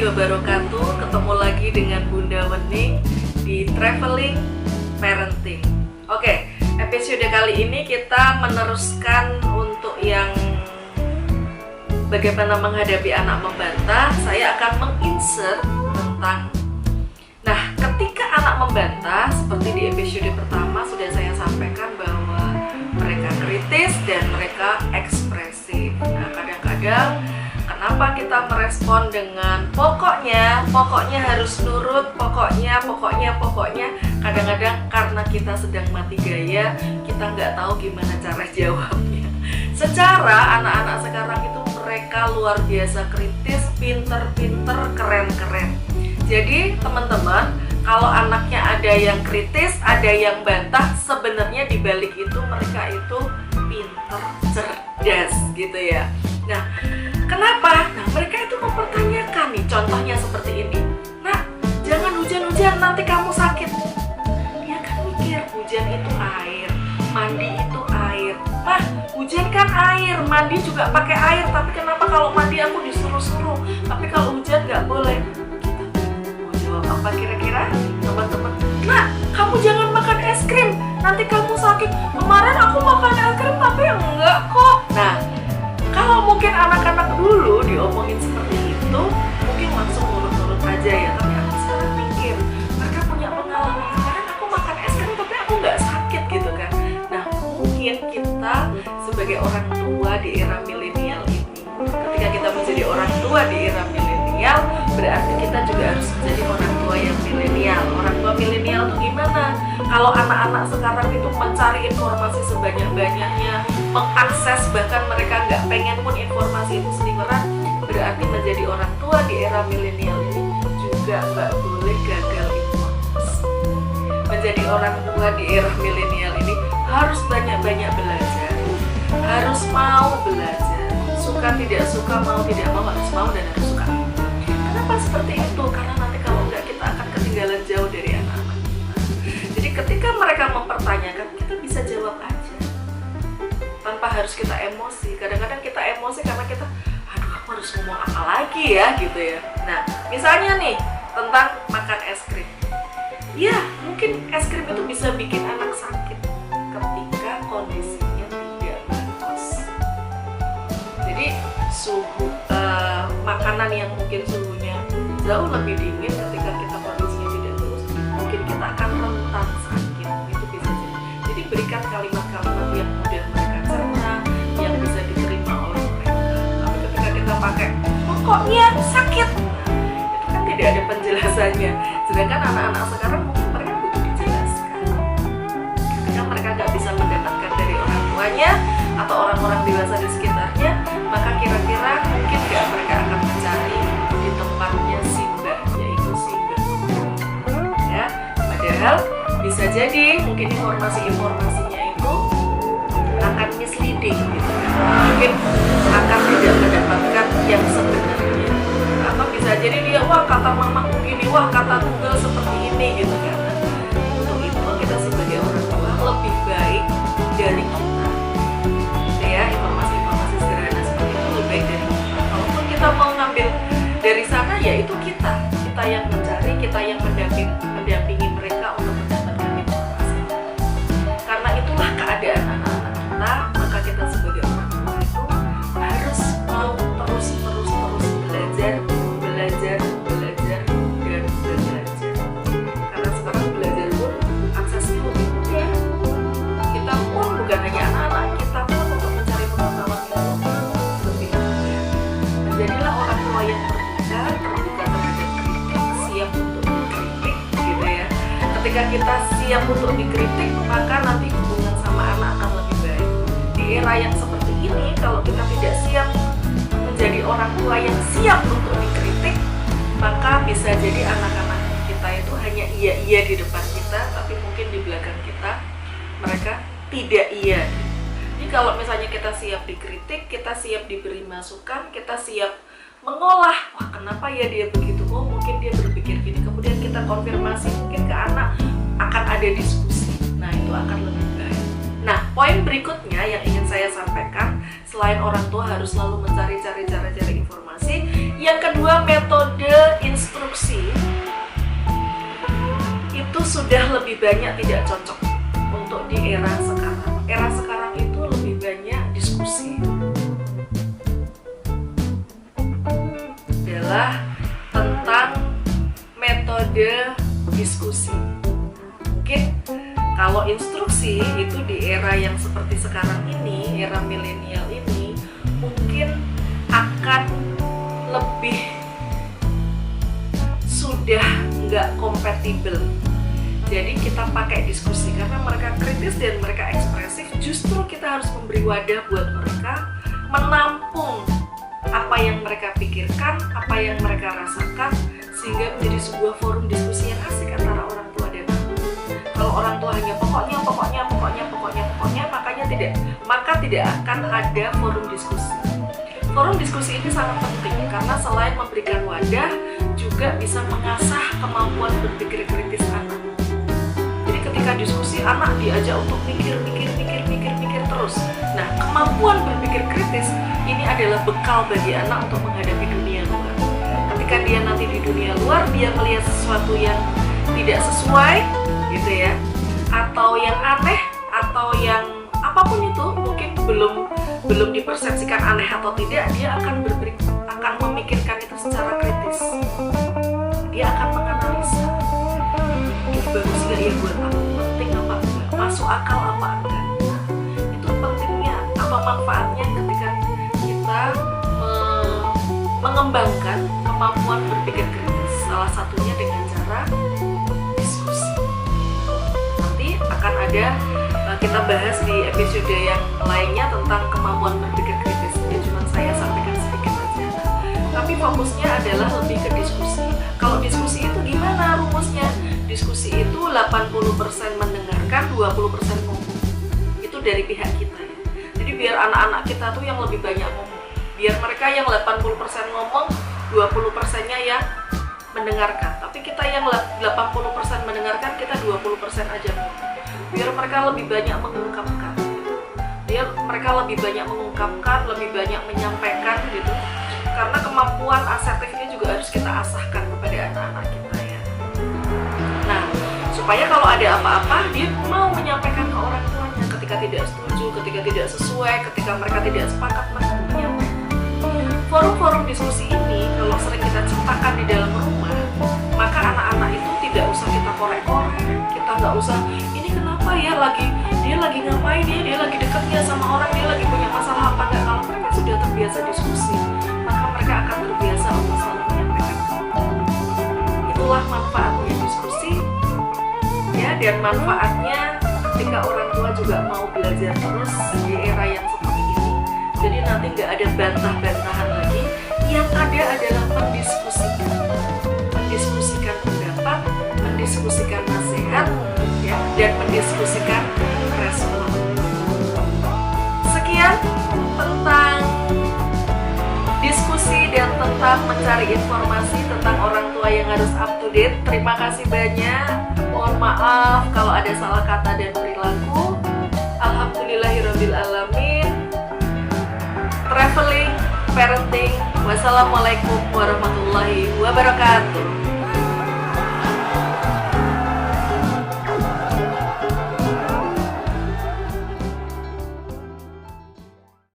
wabarakatuh. Ketemu lagi dengan Bunda Wening di Traveling Parenting. Oke, episode kali ini kita meneruskan untuk yang bagaimana menghadapi anak membantah. Saya akan menginsert tentang ketika anak membantah, seperti di episode pertama sudah saya sampaikan bahwa mereka kritis dan mereka ekspresif. Nah, kadang-kadang kenapa kita merespon dengan pokoknya harus nurut, pokoknya. Kadang-kadang karena kita sedang mati gaya, kita nggak tahu gimana cara jawabnya. Secara anak-anak sekarang itu mereka luar biasa kritis, pinter-pinter, keren-keren. Jadi teman-teman, kalau anaknya ada yang kritis, ada yang bantah, sebenarnya di balik itu mereka itu pinter, cerdas gitu ya. Nah, kenapa? Nah, mereka itu mempertanyakan nih, contohnya seperti ini. Nah, jangan hujan-hujan, nanti kamu sakit. Dia kan mikir, hujan itu air, mandi itu air. Mah, hujan kan air, mandi juga pakai air, tapi kenapa kalau mandi aku disuruh-suruh, tapi kalau hujan nggak boleh? Apa kira-kira teman-teman? Nah, kamu jangan makan es krim, nanti kamu sakit. Kemarin aku makan es krim tapi enggak kok. Nah, kalau mungkin anak-anak dulu diomongin seperti itu, mungkin langsung nurut-nurut aja ya. Tapi aku sekarang mikir, mereka punya pengalaman. Kemarin aku makan es krim tapi aku nggak sakit gitu kan. Nah, mungkin kita sebagai orang tua di era milenial ini, ketika kita menjadi orang tua di era milenial, berarti kita juga harus menjadi orang tua yang milenial. Orang tua milenial itu gimana? Kalau anak-anak sekarang itu mencari informasi sebanyak-banyaknya, mengakses, bahkan mereka nggak pengen pun informasi itu seliweran, berarti menjadi orang tua di era milenial ini juga nggak boleh gagal informasi. Menjadi orang tua di era milenial ini harus banyak-banyak belajar, harus mau belajar, suka tidak suka, mau tidak mau, harus mau dan harus suka. Kenapa seperti itu? Karena nanti kalau enggak kita akan ketinggalan jauh dari anak-anak kita. Jadi ketika mereka mempertanyakan, kita bisa jawab aja tanpa harus kita emosi. Kadang-kadang kita emosi karena kita, aduh aku harus ngomong apa lagi ya gitu ya. Nah, misalnya nih tentang makan es krim. Ya, mungkin es krim itu bisa bikin anak sakit ketika kondisinya tidak bagus. Jadi suhu makanan yang mungkin suhunya jauh lebih dingin, ketika kita kondisinya tidak bagus, mungkin kita akan rentan sakit. Itu bisa jadi berikan kalimat-kalimat yang mudah mereka cerna, yang bisa diterima oleh mereka. Tapi ketika kita pakai pokoknya sakit, itu kan tidak ada penjelasannya. Sedangkan anak-anak sekarang mungkin mereka butuh dijelaskan. Ketika mereka nggak bisa mendapatkan dari orang tuanya atau orang-orang dewasa di sekitarnya, maka kira-kira mungkin nggak mereka akan mencari di tempatnya si mbak, yaitu si mbak ya. Padahal bisa jadi mungkin informasinya itu akan misleading gitu kan, mungkin akan tidak mendapatkan yang sebenarnya, atau bisa jadi dia, wah kata mama begini, wah kata Google seperti ini gitu kan. Untuk itu kita sebagai orang tua lebih baik dari kita ya, informasi sederhana seperti itu lebih baik dari kita. Kalaupun kita mau ngambil dari sana, ya itu kita yang mencari, kita yang mendampingi mereka untuk mendapatkan informasi. Karena itulah keadaan anak-anak kita, maka kita sebagai orang tua itu harus mau terus belajar dan belajar. Karena sekarang belajar pun aksesnya lebih mudah. Kita pun bukan hanya anak-anak, kita pun untuk mencari pengetahuan itu lebih mudah. Menjadilah orang tua yang terbuka terhadap kritik, siap untuk dikritik gitu ya. Ketika kita siap untuk dikritik, maka nanti hubungan sama anak akan lebih baik. Di era yang seperti ini, kalau kita tidak siap menjadi orang tua yang siap untuk dikritik, maka bisa jadi anak-anak kita itu hanya iya di depan kita, tapi mungkin di belakang kita mereka tidak iya. Jadi kalau misalnya kita siap dikritik, kita siap diberi masukan, kita siap mengolah, wah kenapa ya dia begitu, oh mungkin dia berpikir gini, kemudian kita konfirmasi mungkin ke anak, akan ada diskusi. Nah itu akan lebih baik. Nah poin berikutnya yang ingin saya sampaikan, selain orang tua harus selalu mencari informasi, Yang kedua, metode instruksi itu sudah lebih banyak tidak cocok untuk di era sekarang. Era sekarang itu lebih banyak diskusi. Adalah tentang metode diskusi. Mungkin kalau instruksi itu di era yang seperti sekarang ini, era milenial ini, mungkin akan lebih sudah nggak kompatibel. Jadi kita pakai diskusi karena mereka kritis dan mereka ekspresif. Justru kita harus memberi wadah buat mereka menampung apa yang mereka pikirkan, apa yang mereka rasakan, sehingga menjadi sebuah forum diskusi yang asik antara orang tua dan anak. Kalau orang tua hanya pokoknya, maka tidak akan ada forum diskusi. Forum diskusi ini sangat penting karena selain memberikan wadah, juga bisa mengasah kemampuan berpikir kritis anak. Jadi ketika diskusi, anak diajak untuk mikir terus. Nah, kemampuan berpikir kritis ini adalah bekal bagi anak untuk menghadapi dunia luar. Ketika dia nanti di dunia luar, dia melihat sesuatu yang tidak sesuai, gitu ya, atau yang aneh, atau yang apapun itu, mungkin belum dipersepsikan aneh atau tidak, dia akan memikirkan itu secara kritis. Dia akan menganalisa, ini bagus nggak ya buat aku, penting apa enggak, masuk akal apa enggak. Nah, itu pentingnya, apa manfaatnya ketika kita mengembangkan kemampuan berpikir kritis. Salah satunya dengan cara diskusi. Nanti akan ada, kita bahas di episode yang lainnya tentang kemampuan berpikir kritis. Ini cuma saya sampaikan sedikit aja. Tapi fokusnya adalah lebih ke diskusi. Kalau diskusi itu gimana rumusnya? Diskusi itu 80% mendengarkan, 20% ngomong. Itu dari pihak kita ya. Jadi biar anak-anak kita tuh yang lebih banyak ngomong. Biar mereka yang 80% ngomong, 20%-nya yang mendengarkan. Tapi kita yang 80% mendengarkan, kita 20% aja ngomong. Biar mereka lebih banyak mengungkapkan. Mereka lebih banyak mengungkapkan, lebih banyak menyampaikan gitu. Karena kemampuan asertifnya juga harus kita asahkan kepada anak-anak kita ya. Nah, supaya kalau ada apa-apa, dia mau menyampaikan ke orang tuanya. Ketika tidak setuju, ketika tidak sesuai, ketika mereka tidak sepakat, mereka menyampaikan. Forum-forum diskusi ini kalau sering kita ciptakan di dalam rumah, maka anak-anak itu tidak usah kita korek-korek. Kita nggak usah, ini kenapa ya, dia lagi ngapain ya, dia lagi dekatnya sama orang, dia lagi punya masalah apa enggak. Kalau mereka sudah terbiasa diskusi, maka mereka akan terbiasa untuk selalu menyampaikan. Itulah manfaatnya diskusi ya, dan manfaatnya ketika orang tua juga mau belajar terus di era yang seperti ini. Jadi nanti nggak ada bantah-bantahan lagi, yang ada adalah mendiskusikan pendapat, mendiskusikan nasihat ya, dan mendiskusikan respon. Sekian tentang diskusi dan tentang mencari informasi tentang orang tua yang harus up to date. Terima kasih banyak. Mohon maaf kalau ada salah kata dan perilaku. Alhamdulillahirabbil alamin. Traveling, parenting. Wassalamualaikum warahmatullahi wabarakatuh.